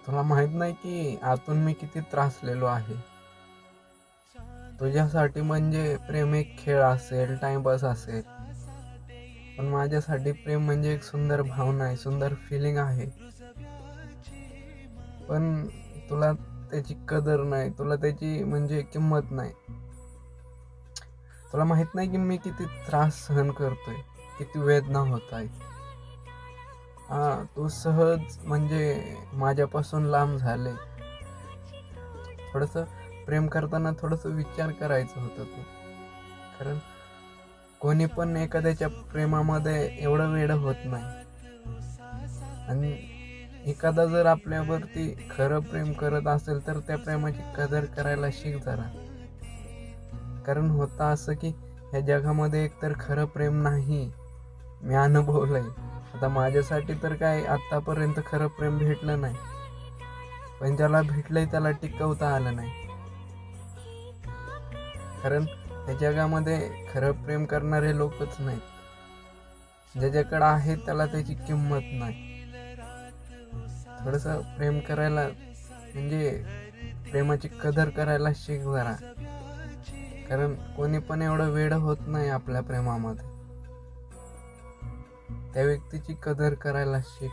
तुला माहित नाही की आतून मी किती त्रासलेलो आहे. तुझ्यासाठी म्हणजे प्रेम एक खेळ असेल, टाइमपास असेल. पण माझ्यासाठी प्रेम म्हणजे एक सुंदर भावना आहे, सुंदर फिलिंग आहे. पण तुला त्याची कदर नाही, तुला त्याची म्हणजे किंमत नाही. तुला माहित नाही की मी किती त्रास सहन करतोय, किती वेदना होत आहेत. तू सहज म्हणजे माझ्यापासून लांब झाले. थोडंसं प्रेम करताना थोडंसं विचार करायचं होतं तू. कारण कोणी पण एखाद्याच्या प्रेमामध्ये एवढं वेडं होत नाही. आणि एखादा जर आपल्यावरती खरं प्रेम करत असेल तर त्या प्रेमाची कदर करायला शिक जरा. कारण होतं असं की ह्या जगामध्ये एकतर खरं प्रेम नाही. मी अनुभवलंय. आता माझ्यासाठी तर काय आत्तापर्यंत खरं प्रेम भेटलं नाही. पण ज्याला भेटलंय त्याला टिकवता आलं नाही. कारण या जगामध्ये खरं प्रेम करणारे लोकच नाहीत. ज्याच्याकडे आहे त्याला त्याची किंमत नाही. थोडंसं प्रेम करायला म्हणजे प्रेमाची कदर करायला शिक जरा. कारण कोणी पण एवढं वेडं होत नाही आपल्या प्रेमामध्ये. त्या व्यक्तीची कदर करायला शिक.